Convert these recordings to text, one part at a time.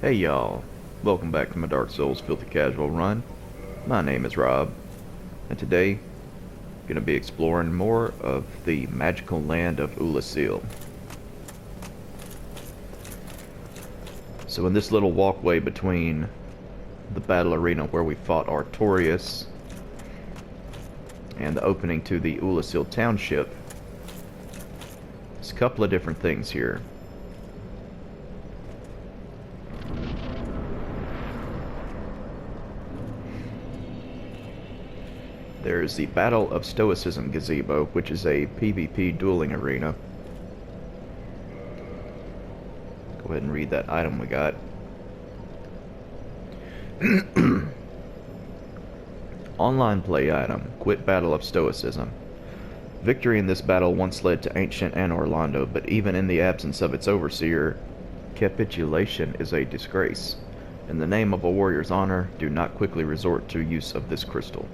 Hey y'all, welcome back to my Dark Souls Filthy Casual run. My name is Rob, and today I'm going to be exploring more of the magical land of Ulasil. So in this little walkway between the battle arena where we fought Artorias and the opening to the Ulasil township, there's a couple of different things here. There's the Battle of Stoicism gazebo, which is a PvP dueling arena. Go ahead and read that item we got. Online play item, Quit Battle of Stoicism. Victory in this battle once led to ancient Anor Londo, but even in the absence of its overseer, capitulation is a disgrace. In the name of a warrior's honor, do not quickly resort to use of this crystal.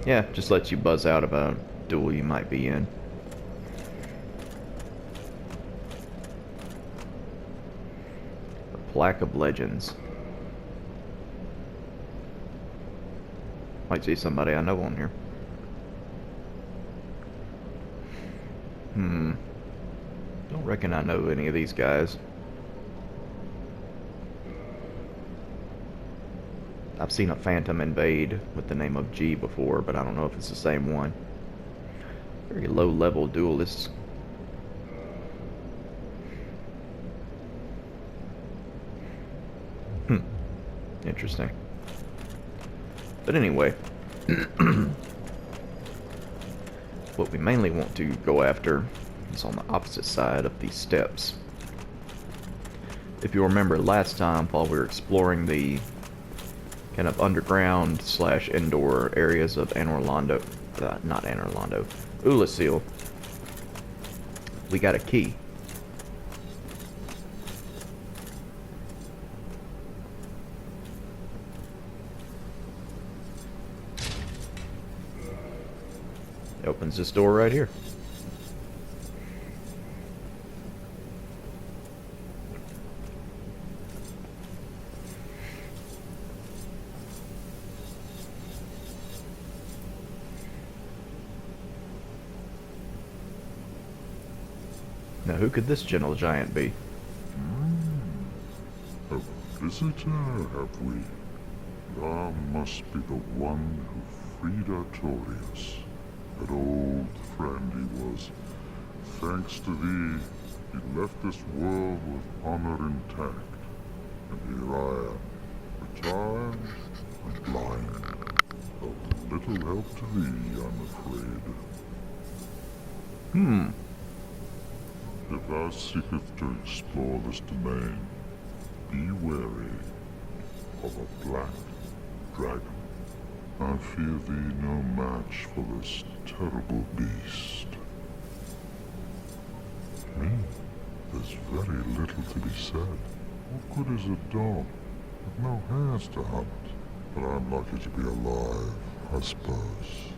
Yeah, just lets you buzz out of a duel you might be in. The Plaque of Legends. Might see somebody I know on here. Don't reckon I know any of these guys. I've seen a Phantom invade with the name of G before, but I don't know if it's the same one. Very low-level duelists. Interesting. But anyway, what we mainly want to go after is on the opposite side of these steps. If you remember last time, while we were exploring the kind of underground / indoor areas of Anor Londo, not Anor Londo, Ulasil, we got a key. It opens this door right here. Now, who could this gentle giant be? A visitor, have we? Thou must be the one who freed Artorias. That old friend he was. Thanks to thee, he left this world with honor intact. And here I am, retired and blind. Of little help to thee, I'm afraid. If thou seekest to explore this domain, be wary of a black dragon. I fear thee no match for this terrible beast. There's very little to be said. What good is a dog with no hairs to hunt? But I'm lucky to be alive, I suppose.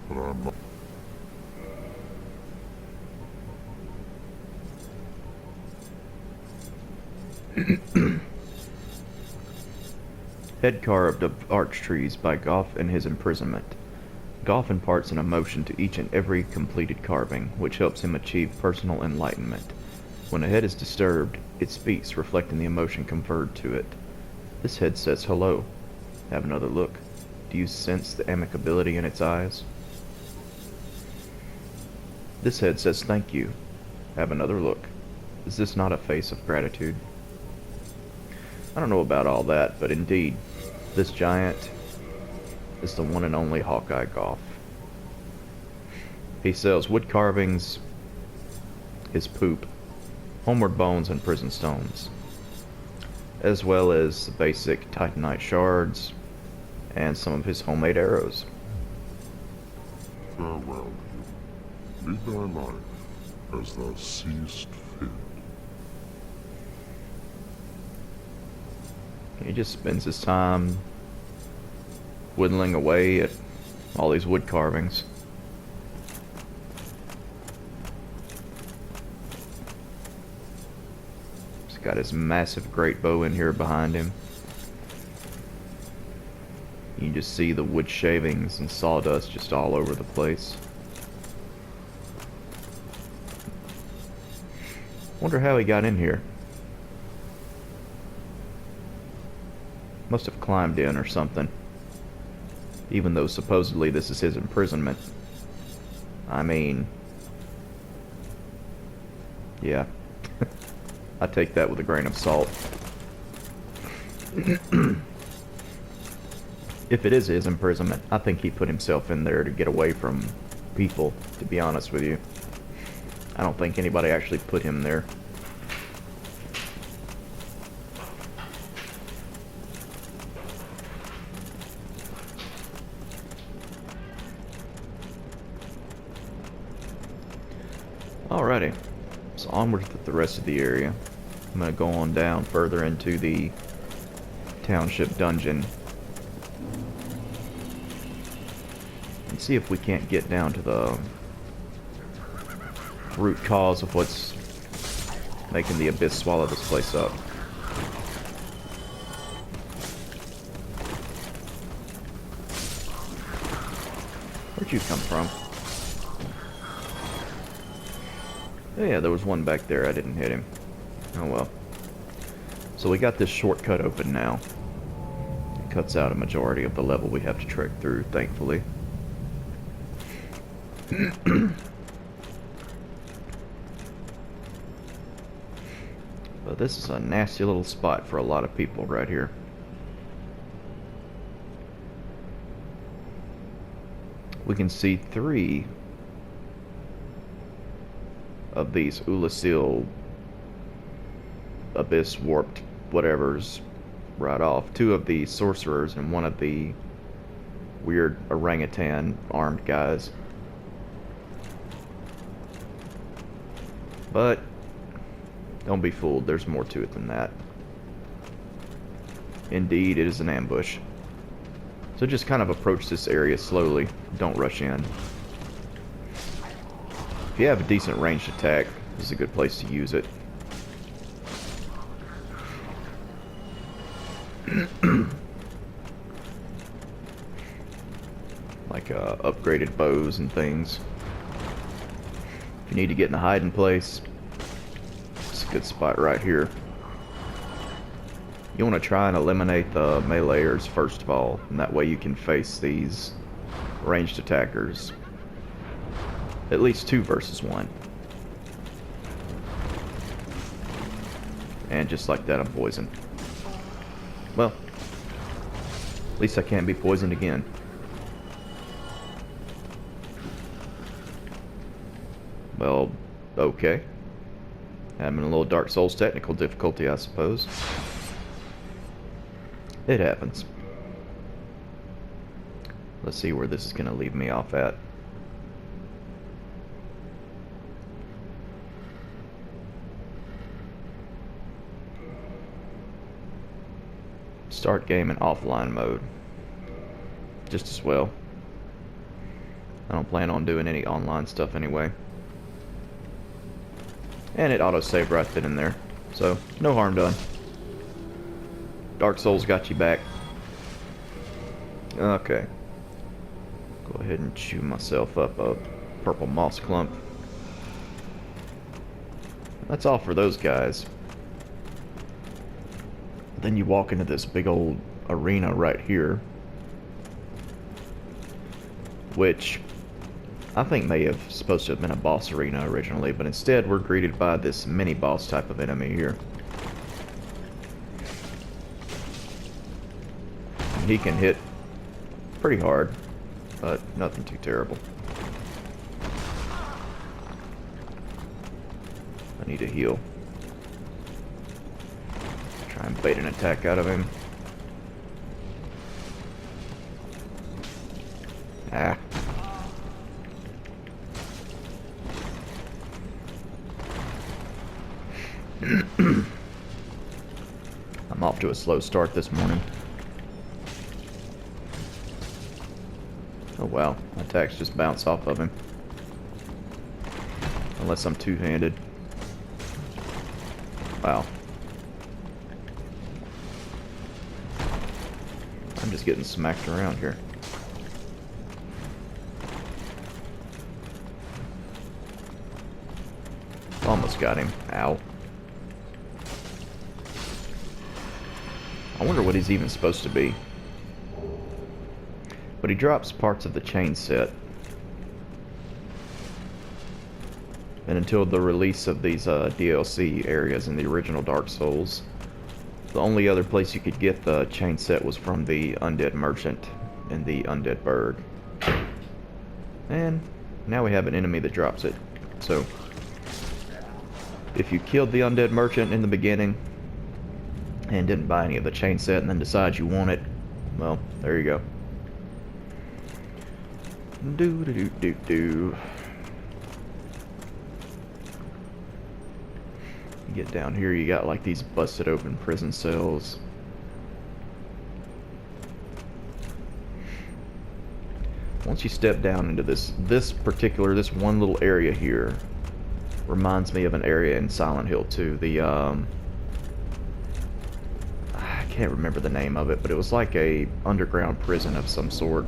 But I'm not. Head carved of arch trees by Goff in his imprisonment. Goff imparts an emotion to each and every completed carving, which helps him achieve personal enlightenment. When a head is disturbed, it speaks, reflecting the emotion conferred to it. This head says hello. Have another look. Do you sense the amicability in its eyes? This head says thank you. Have another look. Is this not a face of gratitude? I don't know about all that, but indeed, this giant is the one and only Hawkeye Goff. He sells wood carvings, his poop, homeward bones, and prison stones, as well as the basic titanite shards and some of his homemade arrows. Farewell, you. Lead thy life as thou seest fit. He just spends his time whittling away at all these wood carvings. He's got his massive great bow in here behind him. You can just see the wood shavings and sawdust just all over the place. Wonder how he got in here. Must have climbed in or something. Even though supposedly this is his imprisonment. I mean... yeah. I take that with a grain of salt. If it is his imprisonment, I think he put himself in there to get away from people, to be honest with you. I don't think anybody actually put him there. Alrighty, so onward to the rest of the area. I'm going to go on down further into the township dungeon and see if we can't get down to the root cause of what's making the abyss swallow this place up. Where'd you come from? Oh yeah, there was one back there. I didn't hit him. Oh well. So we got this shortcut open now. It cuts out a majority of the level we have to trek through, thankfully. But this is a nasty little spot for a lot of people right here. We can see 3 of these Ulasil abyss warped whatevers right off. 2 of the sorcerers and 1 of the weird orangutan armed guys. But don't be fooled, there's more to it than that. Indeed, it is an ambush. So just kind of approach this area slowly. Don't rush in. If you have a decent ranged attack, this is a good place to use it. Like upgraded bows and things. If you need to get in a hiding place, it's a good spot right here. You want to try and eliminate the meleeers first of all, and that way you can face these ranged attackers. At least 2 versus 1. And just like that, I'm poisoned. Well, at least I can't be poisoned again. Well, okay. Having a little Dark Souls technical difficulty, I suppose. It happens. Let's see where this is going to leave me off at. Start game in offline mode. Just as well. I don't plan on doing any online stuff anyway. And it auto-saved right then and there. So, no harm done. Dark Souls got you back. Okay. Go ahead and chew myself up a purple moss clump. That's all for those guys. Then you walk into this big old arena right here, which I think may have supposed to have been a boss arena originally, but instead we're greeted by this mini boss type of enemy here. And he can hit pretty hard, but nothing too terrible. I need to heal. Try and bait an attack out of him. Ah. I'm off to a slow start this morning. Oh wow, attacks just bounce off of him. Unless I'm two-handed. Wow. I'm just getting smacked around here. Almost got him. Ow. I wonder what he's even supposed to be. But he drops parts of the chain set. And until the release of these DLC areas in the original Dark Souls, the only other place you could get the chain set was from the Undead Merchant and the Undead Bird. And now we have an enemy that drops it. So, if you killed the Undead Merchant in the beginning and didn't buy any of the chain set and then decide you want it, well, there you go. Do. Get down here, you got like these busted open prison cells. Once you step down into this one little area here reminds me of an area in Silent Hill 2. I can't remember the name of it, but it was like a underground prison of some sort.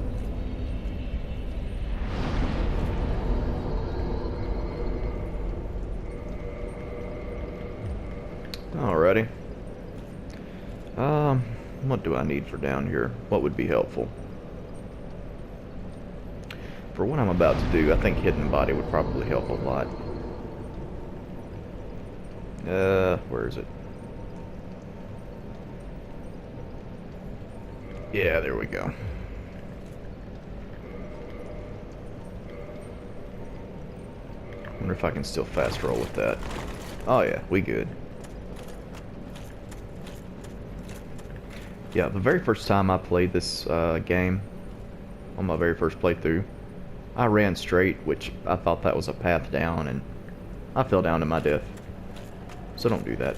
Alrighty. What do I need for down here? What would be helpful? For what I'm about to do, I think Hidden Body would probably help a lot. Where is it? Yeah, there we go. Wonder if I can still fast roll with that. Oh yeah, we good. Yeah, the very first time I played this game, on my very first playthrough, I ran straight, which I thought that was a path down, and I fell down to my death. So don't do that.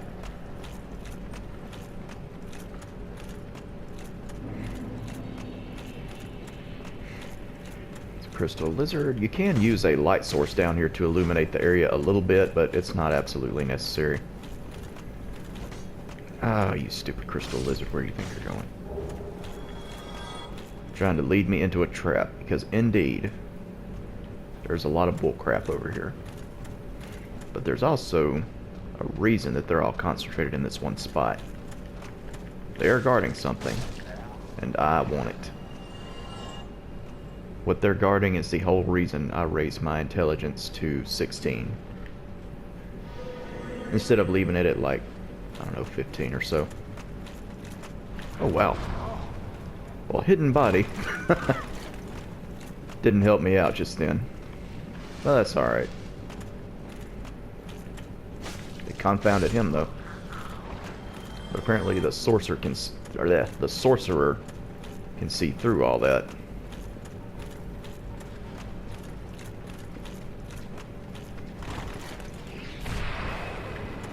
It's a crystal lizard. You can use a light source down here to illuminate the area a little bit, but it's not absolutely necessary. Ah, you stupid crystal lizard, where do you think you're going? Trying to lead me into a trap, because indeed, there's a lot of bullcrap over here. But there's also a reason that they're all concentrated in this one spot. They are guarding something, and I want it. What they're guarding is the whole reason I raised my intelligence to 16. Instead of leaving it at like, I don't know, 15 or so. Oh, wow. Well, Hidden Body didn't help me out just then. Well, that's alright. It confounded him, though. But apparently the sorcerer can see through all that.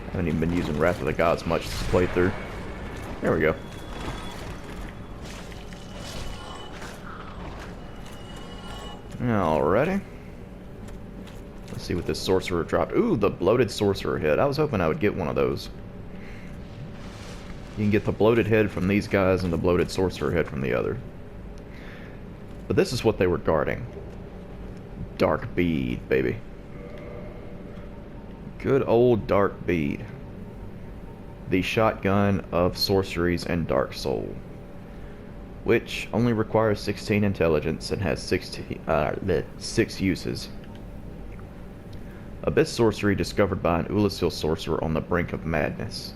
I haven't even been using Wrath of the Gods much this playthrough. There we go. Alrighty. Let's see what this sorcerer dropped. Ooh, the bloated sorcerer head. I was hoping I would get one of those. You can get the bloated head from these guys and the bloated sorcerer head from the other. But this is what they were guarding. Dark bead, baby. Good old dark bead. The shotgun of sorceries and Dark Soul. Which only requires 16 intelligence and has 6 uses. Abyss sorcery discovered by an Ulasil sorcerer on the brink of madness.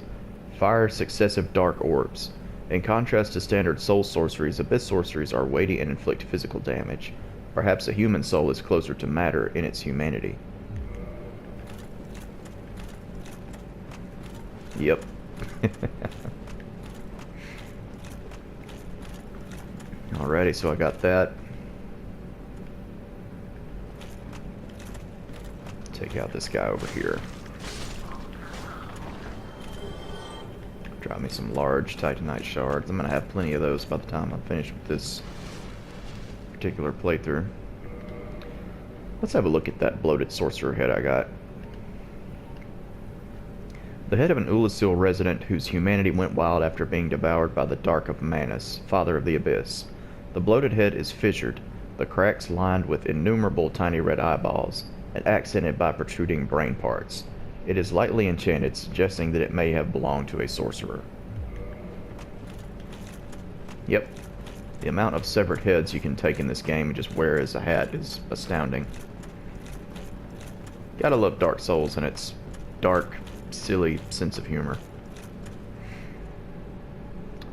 Fire successive dark orbs. In contrast to standard soul sorceries, Abyss sorceries are weighty and inflict physical damage. Perhaps a human soul is closer to matter in its humanity. Yep. Alrighty, so I got that. Take out this guy over here. Drop me some large Titanite shards. I'm going to have plenty of those by the time I'm finished with this particular playthrough. Let's have a look at that bloated sorcerer head I got. The head of an Ulasil resident whose humanity went wild after being devoured by the Dark of Manus, Father of the Abyss. The bloated head is fissured, the cracks lined with innumerable tiny red eyeballs, and accented by protruding brain parts. It is lightly enchanted, suggesting that it may have belonged to a sorcerer. Yep. The amount of severed heads you can take in this game and just wear as a hat is astounding. Gotta love Dark Souls and its dark, silly sense of humor.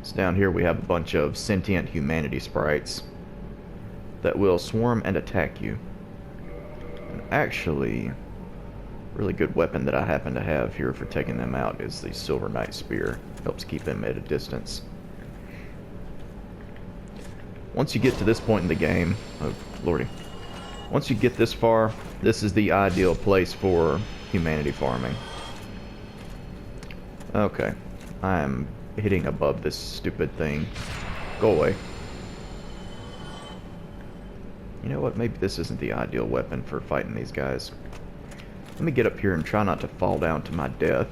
So down here we have a bunch of sentient humanity sprites that will swarm and attack you. And actually, really good weapon that I happen to have here for taking them out is the Silver Knight Spear. Helps keep them at a distance. Once you get to this point in the game, oh lordy, once you get this far, this is the ideal place for humanity farming. Okay, I'm hitting above this stupid thing. Go away. You know what, maybe this isn't the ideal weapon for fighting these guys. Let me get up here and try not to fall down to my death.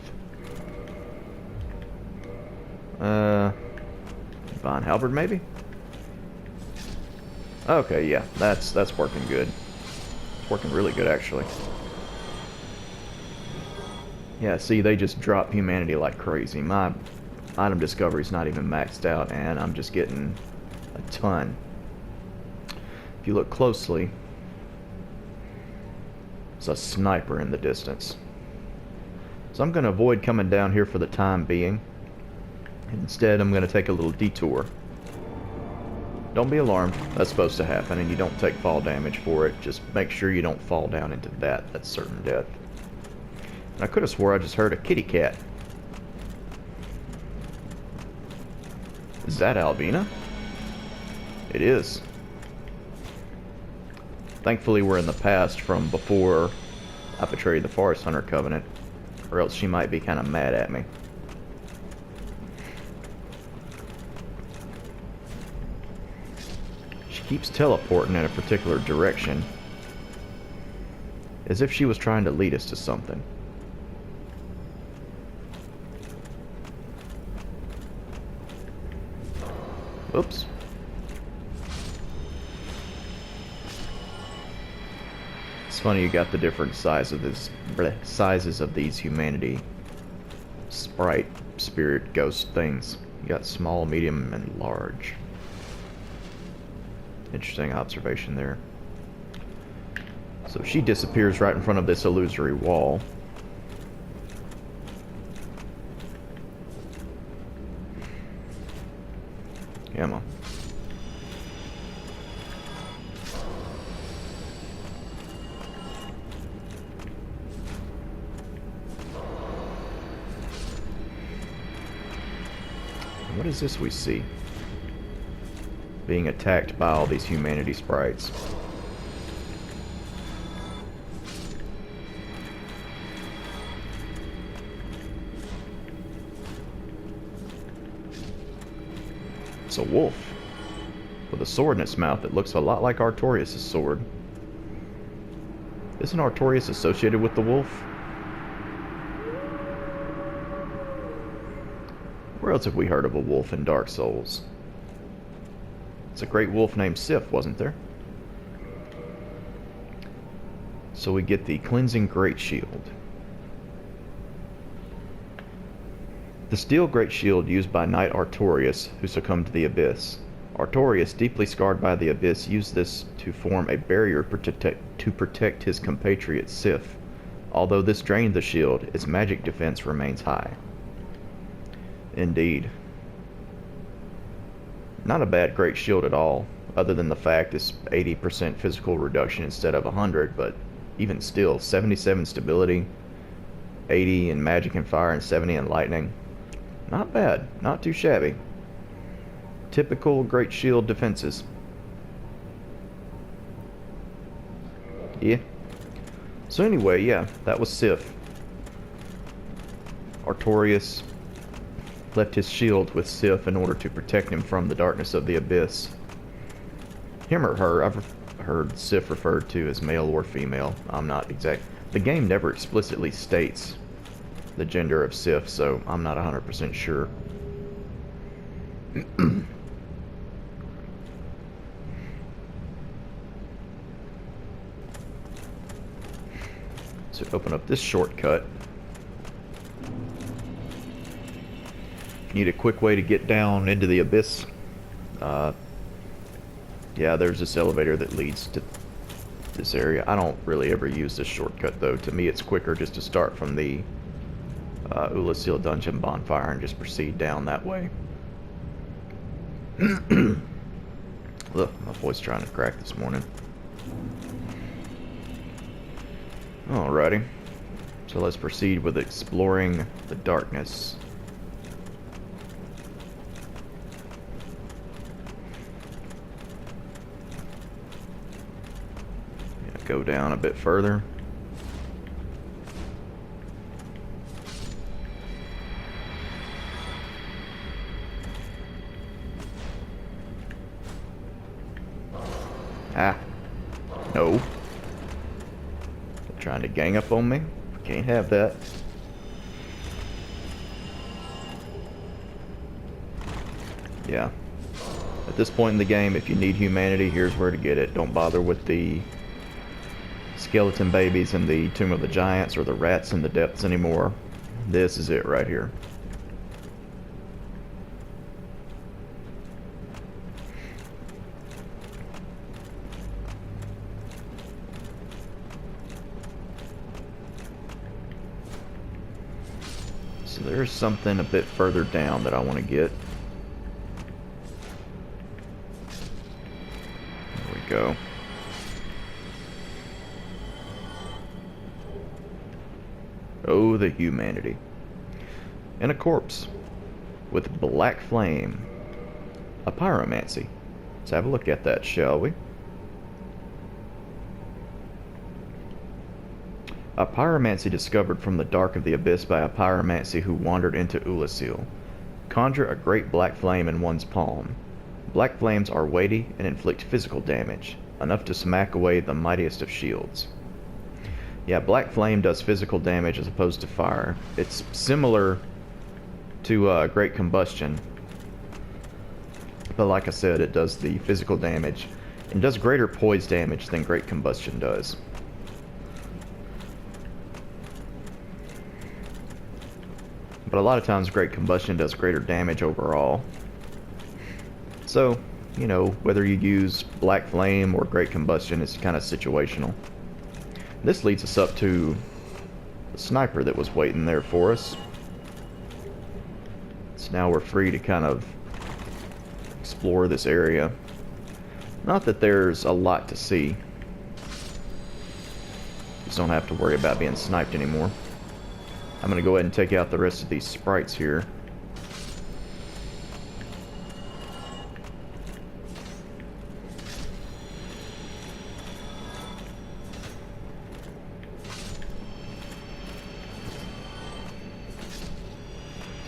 Divine Halberd maybe? Okay, yeah, that's working good. It's working really good, actually. Yeah, see, they just drop humanity like crazy. My item discovery's not even maxed out, and I'm just getting a ton. If you look closely, there's a sniper in the distance. So I'm going to avoid coming down here for the time being. Instead, I'm going to take a little detour. Don't be alarmed, that's supposed to happen, and you don't take fall damage for it. Just make sure you don't fall down into that. That's certain death. And I could have swore I just heard a kitty cat. Is that Alvina? It is. Thankfully we're in the past from before I betrayed the Forest Hunter Covenant, or else she might be kind of mad at me. Keeps teleporting in a particular direction, as if she was trying to lead us to something. Oops. It's funny you got the different sizes of these humanity sprite spirit ghost things. You got small, medium, and large. Interesting observation there. So she disappears right in front of this illusory wall. Come on. What is this we see? Being attacked by all these humanity sprites. It's a wolf with a sword in its mouth that looks a lot like Artorias' sword. Isn't Artorias associated with the wolf? Where else have we heard of a wolf in Dark Souls? It's a great wolf named Sif, wasn't there? So we get the Cleansing Great Shield. The steel Great Shield used by Knight Artorias, who succumbed to the Abyss. Artorias, deeply scarred by the Abyss, used this to form a barrier to protect his compatriot Sif. Although this drained the shield, its magic defense remains high. Indeed. Not a bad Great Shield at all, other than the fact it's 80% physical reduction instead of 100, but even still, 77 stability, 80 in magic and fire, and 70 in lightning. Not bad, not too shabby. Typical Great Shield defenses. Yeah. So anyway, yeah, that was Sif. Artorias left his shield with Sif in order to protect him from the darkness of the Abyss. Him or her, I've heard Sif referred to as male or female. I'm not exact. The game never explicitly states the gender of Sif, so I'm not 100% sure. So open up this shortcut. If you need a quick way to get down into the abyss, yeah, there's this elevator that leads to this area. I don't really ever use this shortcut though. To me it's quicker just to start from the Ulasil dungeon bonfire and just proceed down that way. Look, my voice trying to crack this morning. Alrighty, so let's proceed with exploring the darkness. Go down a bit further. Ah, no. They're trying to gang up on me. Can't have that. Yeah. At this point in the game, if you need humanity, here's where to get it. Don't bother with the skeleton babies in the Tomb of the Giants or the rats in the depths anymore. This is it right here. So there's something a bit further down that I want to get. There we go. Oh, the humanity. And a corpse with black flame. A pyromancy. Let's have a look at that, shall we? A pyromancy discovered from the dark of the abyss by a pyromancy who wandered into Ulasil. Conjure a great black flame in one's palm. Black flames are weighty and inflict physical damage, enough to smack away the mightiest of shields. Yeah, black flame does physical damage as opposed to fire. It's similar to great combustion, but like I said, it does the physical damage and does greater poise damage than great combustion does. But a lot of times great combustion does greater damage overall. So, you know, whether you use black flame or great combustion is kind of situational. This leads us up to the sniper that was waiting there for us. So now we're free to kind of explore this area. Not that there's a lot to see. Just don't have to worry about being sniped anymore. I'm going to go ahead and take out the rest of these sprites here.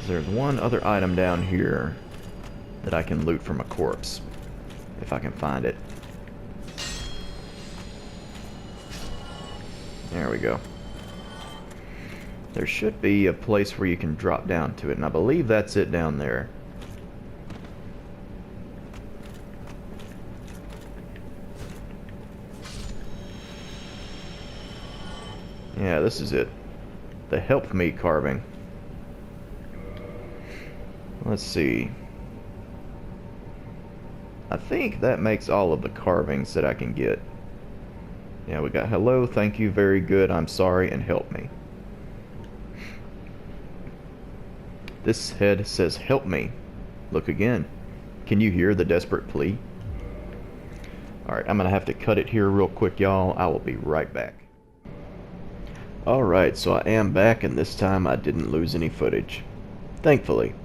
There's one other item down here that I can loot from a corpse, if I can find it. There we go. There should be a place where you can drop down to it, and I believe that's it down there. Yeah, this is it. The Help Me carving. Let's see. I think that makes all of the carvings that I can get. Yeah, we got hello, thank you, very good, I'm sorry, and help me. This head says help me. Look again. Can you hear the desperate plea? Alright, I'm gonna have to cut it here real quick, y'all. I will be right back. Alright, so I am back, and this time I didn't lose any footage. Thankfully.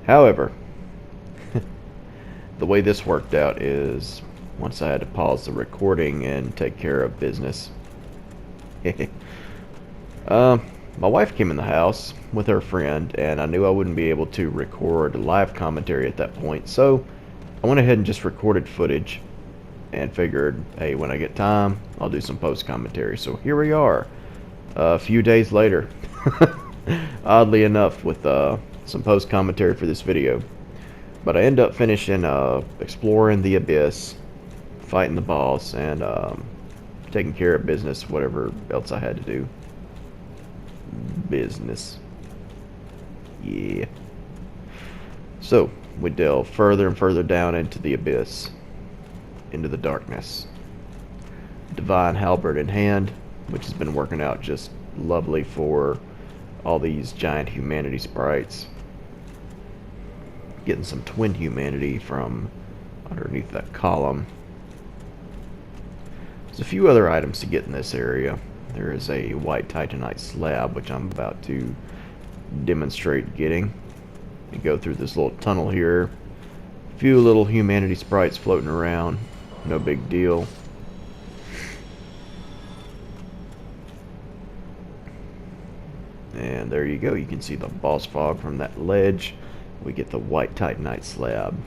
However, the way this worked out is once I had to pause the recording and take care of business. My wife came in the house with her friend, and I knew I wouldn't be able to record live commentary at that point, so I went ahead and just recorded footage and figured, hey, when I get time, I'll do some post commentary. So here we are, a few days later. oddly enough, with some post commentary for this video. But I end up finishing exploring the abyss, fighting the boss, and taking care of business, whatever else I had to do. Business. Yeah. So, we delve further and further down into the abyss, into the darkness. Divine halberd in hand, which has been working out just lovely for all these giant humanity sprites. Getting some twin humanity from underneath that column. There's a few other items to get in this area. There is a white titanite slab, which I'm about to demonstrate getting. You go through this little tunnel here. A few little humanity sprites floating around. No big deal. And there you go. You can see the boss fog from that ledge. We get the white titanite slab,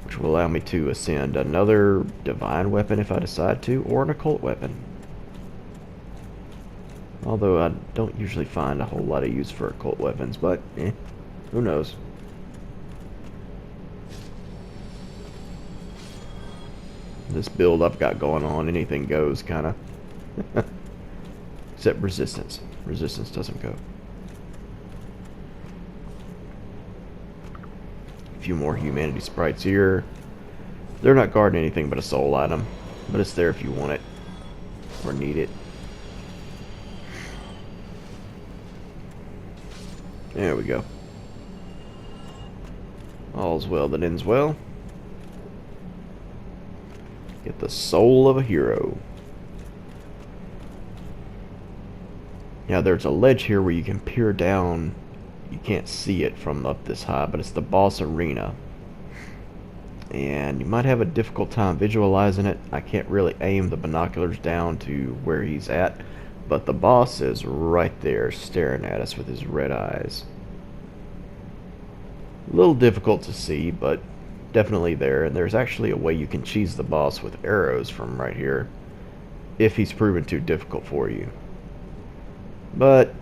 which will allow me to ascend another divine weapon if I decide to, or an occult weapon. Although I don't usually find a whole lot of use for occult weapons, but who knows. This build I've got going on, anything goes, kinda. Except resistance. Resistance doesn't go. A few more humanity sprites here. They're not guarding anything but a soul item, but it's there if you want it or need it. There we go. All's well that ends well. Get the soul of a hero. Now there's a ledge here where you can peer down. You can't see it from up this high, but it's the boss arena. And you might have a difficult time visualizing it. I can't really aim the binoculars down to where he's at, but the boss is right there staring at us with his red eyes. A little difficult to see, but definitely there. And there's actually a way you can cheese the boss with arrows from right here, if he's proven too difficult for you. But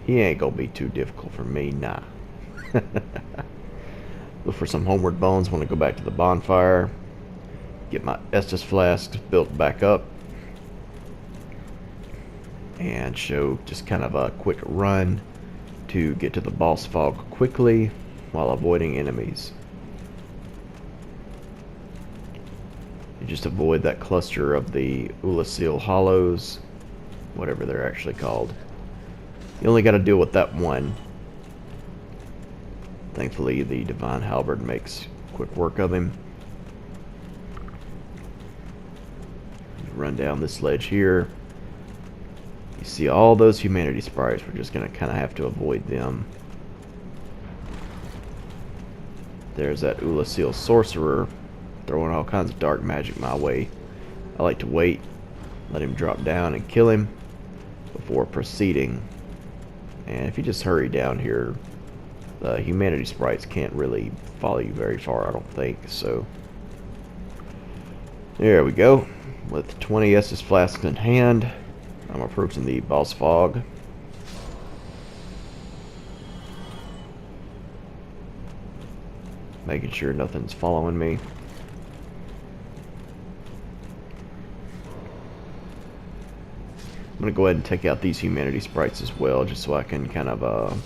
he ain't gonna be too difficult for me, nah. Look for some homeward bones when I go back to the bonfire. Get my Estus flasks built back up. And show just kind of a quick run to get to the boss fog quickly while avoiding enemies. You just avoid that cluster of the Ulasil hollows, whatever they're actually called. You only got to deal with that one. Thankfully, the Divine Halberd makes quick work of him. You run down this ledge here. You see all those humanity sprites. We're just going to kind of have to avoid them. There's that Ulasil sorcerer throwing all kinds of dark magic my way. I like to wait, let him drop down and kill him before proceeding. And if you just hurry down here, the humanity sprites can't really follow you very far, I don't think. So there we go. With 20 Estus flasks in hand, I'm approaching the boss fog. Making sure nothing's following me. I'm going to go ahead and take out these humanity sprites as well, just so I can kind of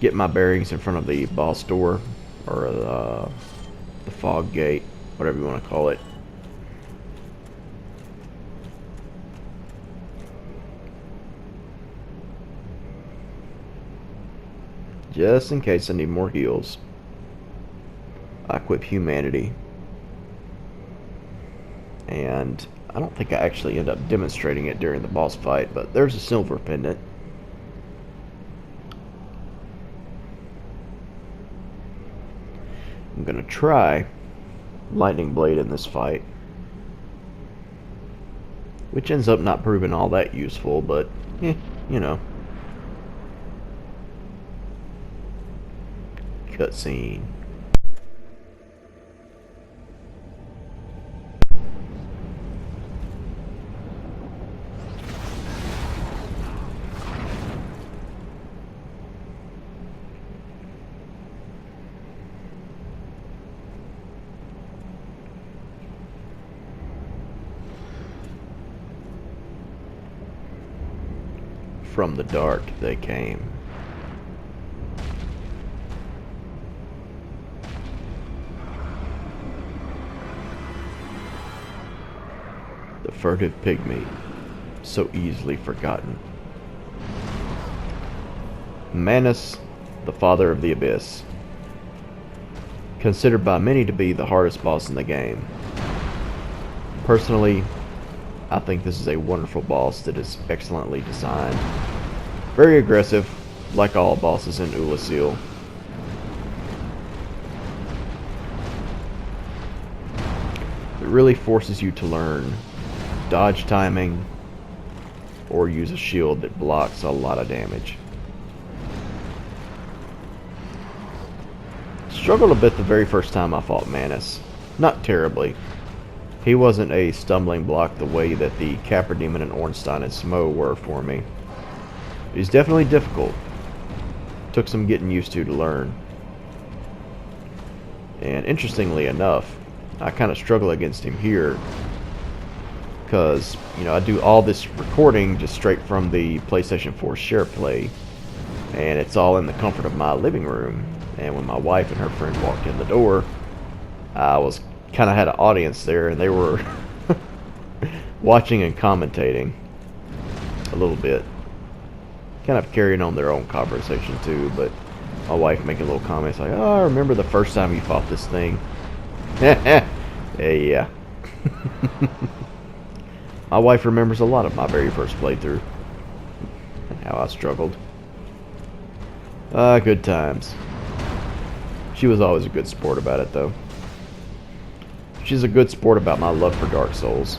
get my bearings in front of the boss door, or the fog gate, whatever you want to call it. Just in case I need more heals. I equip humanity. And I don't think I actually end up demonstrating it during the boss fight, but there's a silver pendant. I'm gonna try lightning blade in this fight, which ends up not proving all that useful, but you know. Cutscene. from the dark they came. The furtive pygmy, so easily forgotten. Manus, the father of the abyss. Considered by many to be the hardest boss in the game. Personally, I think this is a wonderful boss that is excellently designed. Very aggressive, like all bosses in Ulasil. It really forces you to learn dodge timing or use a shield that blocks a lot of damage. Struggled a bit the very first time I fought Manus. Not terribly. He wasn't a stumbling block the way that the Capra Demon and Ornstein and Smo were for me. He's definitely difficult. Took some getting used to learn. And interestingly enough, I kind of struggle against him here because, you know, I do all this recording just straight from the PlayStation 4 Share Play, and it's all in the comfort of my living room. And when my wife and her friend walked in the door, I was kind of had an audience there, and they were watching and commentating a little bit, kind of carrying on their own conversation too. But my wife making little comments like, "Oh, I remember the first time you fought this thing." Yeah. My wife remembers a lot of my very first playthrough and how I struggled. Good times. She was always a good sport about it, though. She's a good sport about my love for Dark Souls.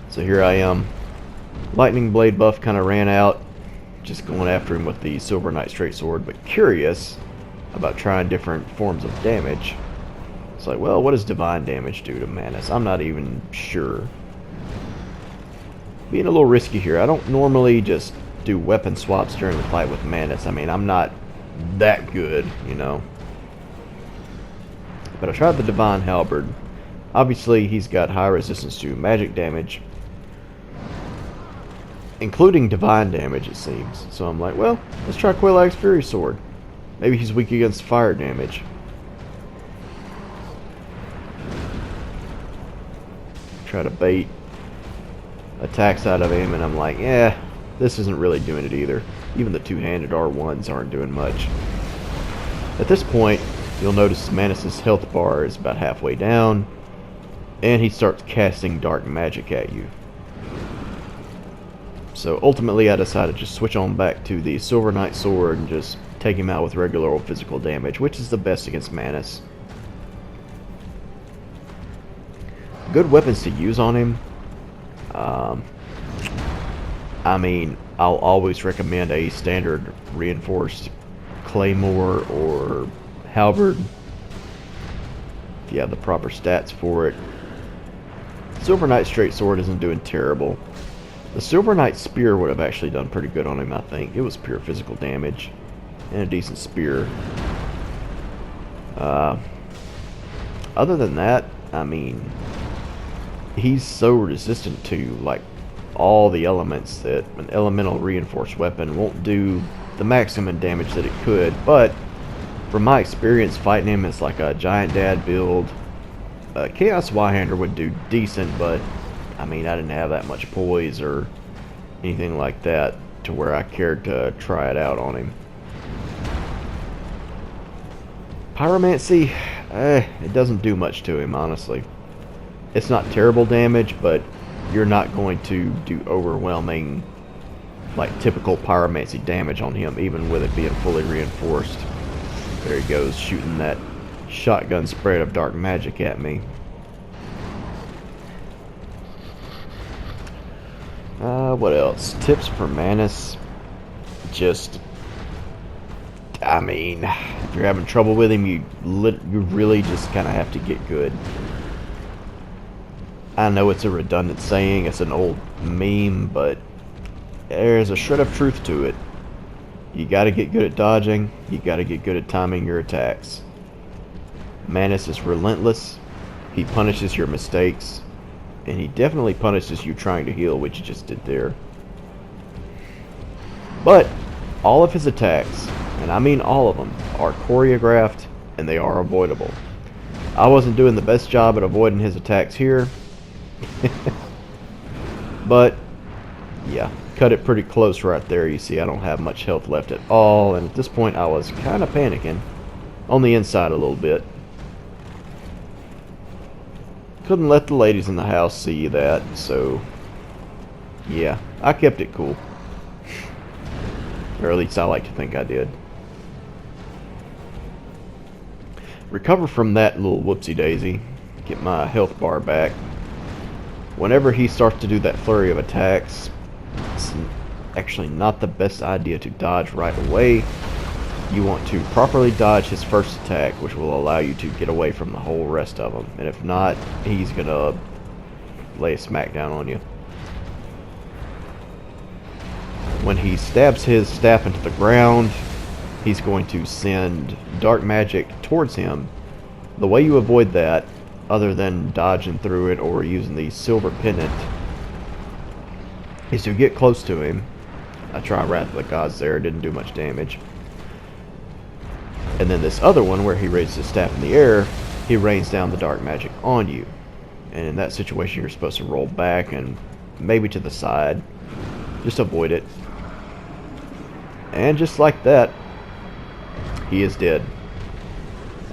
So here I am. Lightning Blade buff kind of ran out. Just going after him with the Silver Knight Straight Sword, but curious about trying different forms of damage. It's like, well, what does divine damage do to Manus? I'm not even sure. Being a little risky here. I don't normally just do weapon swaps during the fight with Manus. I mean, I'm not that good, you know. But I tried the Divine Halberd. Obviously, he's got high resistance to magic damage, including divine damage, it seems. So I'm like, well, let's try Quelaag's Fury Sword. Maybe he's weak against fire damage. Try to bait attacks out of him, and I'm like, yeah, this isn't really doing it either. Even the two-handed R1s aren't doing much. At this point, you'll notice Manus' health bar is about halfway down, and he starts casting dark magic at you. So ultimately I decided to just switch on back to the Silver Knight Sword and just take him out with regular old physical damage, which is the best against Manus. Good weapons to use on him. I mean, I'll always recommend a standard reinforced claymore or halberd if you have the proper stats for it. Silver Knight Straight Sword isn't doing terrible. The Silver Knight Spear would have actually done pretty good on him, I think. It was pure physical damage and a decent spear. Other than that, I mean, he's so resistant to like all the elements that an elemental reinforced weapon won't do the maximum damage that it could. But from my experience fighting him as like a Giant Dad build, Chaos Zweihander would do decent, but I mean, I didn't have that much poise or anything like that to where I cared to try it out on him. Pyromancy, it doesn't do much to him, honestly. It's not terrible damage, but you're not going to do overwhelming, like typical pyromancy damage on him, even with it being fully reinforced. There he goes, shooting that shotgun spread of dark magic at me. What else? Tips for Manus. Just, I mean, if you're having trouble with him, you really just kind of have to get good. I know it's a redundant saying, it's an old meme, but there's a shred of truth to it. You gotta get good at dodging, you gotta get good at timing your attacks. Manus is relentless, he punishes your mistakes, And he definitely punishes you trying to heal, which you just did there. But all of his attacks, and I mean all of them, are choreographed and they are avoidable. I wasn't doing the best job at avoiding his attacks here. But yeah, cut it pretty close right there. You see I don't have much health left at all, and at this point I was kind of panicking. On the inside a little bit. Couldn't let the ladies in the house see that, so yeah, I kept it cool. Or at least I like to think I did. Recover from that little whoopsie daisy. Get my health bar back. Whenever he starts to do that flurry of attacks, it's actually not the best idea to dodge right away. You want to properly dodge his first attack, which will allow you to get away from the whole rest of them. And if not, he's gonna lay a smackdown on you. When he stabs his staff into the ground, he's going to send dark magic towards him. The way you avoid that, other than dodging through it or using the silver pendant, is to get close to him. I try Wrath of the Gods there, didn't do much damage. And then this other one, where he raises his staff in the air, he rains down the dark magic on you. And in that situation, you're supposed to roll back and maybe to the side. Just avoid it. And just like that, he is dead.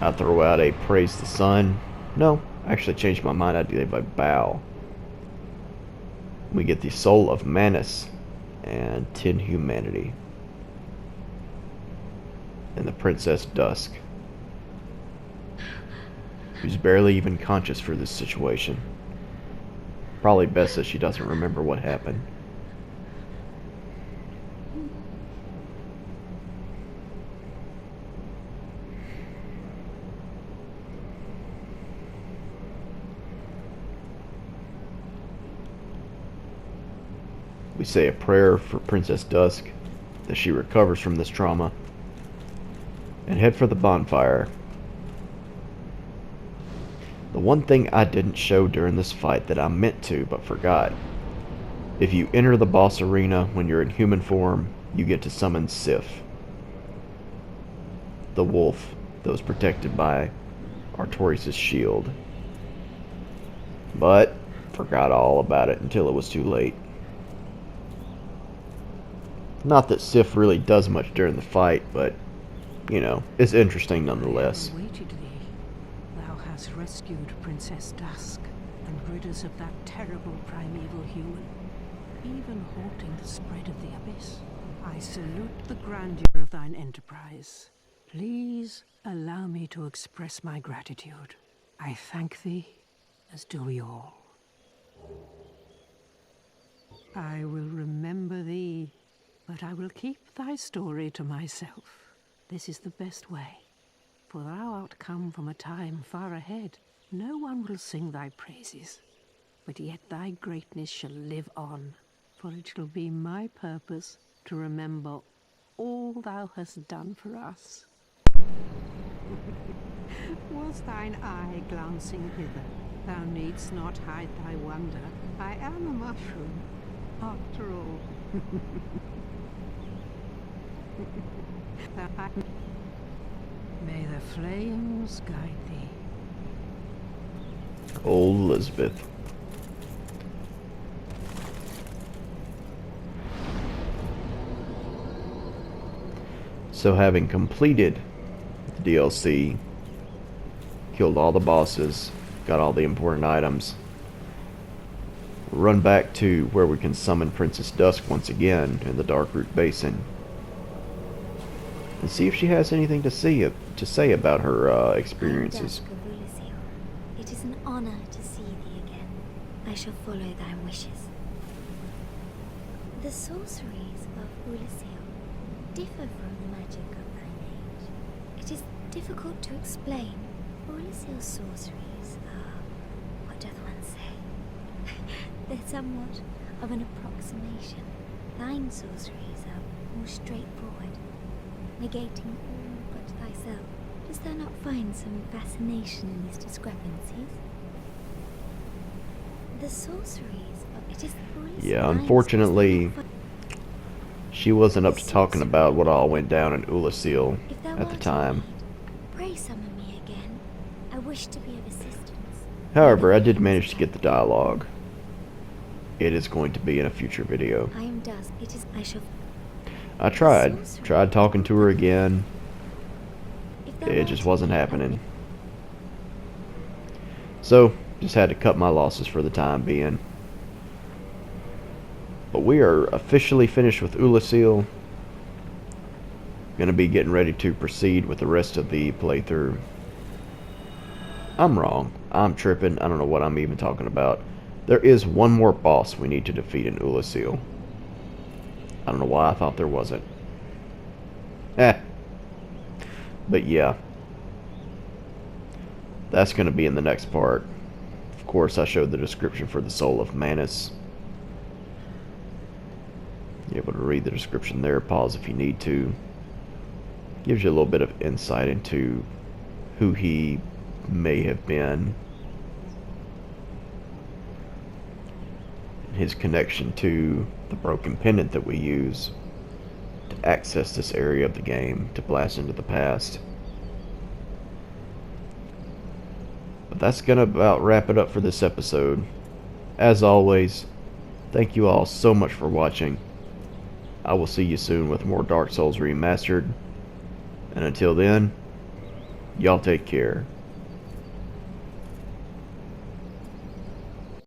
I throw out a praise the sun. No, I actually changed my mind. I did a bow. We get the soul of Manus and 10 humanity. And the Princess Dusk, who's barely even conscious for this situation. Probably best that she doesn't remember what happened. We say a prayer for Princess Dusk, that she recovers from this trauma, and head for the bonfire. The one thing I didn't show during this fight that I meant to but forgot. If you enter the boss arena when you're in human form, you get to summon Sif, the wolf that was protected by Artorias' shield. But forgot all about it until it was too late. Not that Sif really does much during the fight, but you know, it's interesting nonetheless. I have awaited thee. Thou hast rescued Princess Dusk and rid us of that terrible primeval human, even halting the spread of the abyss. I salute the grandeur of thine enterprise. Please allow me to express my gratitude. I thank thee, as do we all. I will remember thee, but I will keep thy story to myself. This is the best way, for thou art come from a time far ahead. No one will sing thy praises, but yet thy greatness shall live on, for it shall be my purpose to remember all thou hast done for us. Was thine eye glancing hither? Thou needst not hide thy wonder. I am a mushroom, after all. May the flames guide thee. Old Elizabeth. So having completed the DLC, killed all the bosses, got all the important items, run back to where we can summon Princess Dusk once again in the Darkroot Basin. And see if she has anything to say about her experiences. Dusk of Ulysses, it is an honor to see thee again. I shall follow thy wishes. The sorceries of Ulysses differ from the magic of thine age. It is difficult to explain. Ulysses' sorceries are, what doth one say? They're somewhat of an approximation. Thine sorceries are more straightforward, negating all but thyself. Dost thou not find some fascination in these discrepancies? The sorceries of it is the police. Yeah, unfortunately, she wasn't up to talking about what all went down in Ulasil If thou at the art time. indeed, pray summon me again. I wish to be of assistance. However, I did manage to get the dialogue. It is going to be in a future video. I am dusk. It is. I shall. I tried talking to her again. If thou It art just wasn't indeed, happening. So, just had to cut my losses for the time being. But we are officially finished with Ulasil. Gonna be getting ready to proceed with the rest of the playthrough. I'm wrong. I'm tripping. I don't know what I'm even talking about. There is one more boss we need to defeat in Ulasil. I don't know why I thought there wasn't. But yeah. That's gonna be in the next part. Of course, I showed the description for the Soul of Manus. You're able to read the description there. Pause if you need to. Gives you a little bit of insight into who he may have been. His connection to the broken pendant that we use to access this area of the game, to blast into the past. But that's gonna about wrap it up for this episode. As always, thank you all so much for watching. I will see you soon with more Dark Souls Remastered. And until then, y'all take care.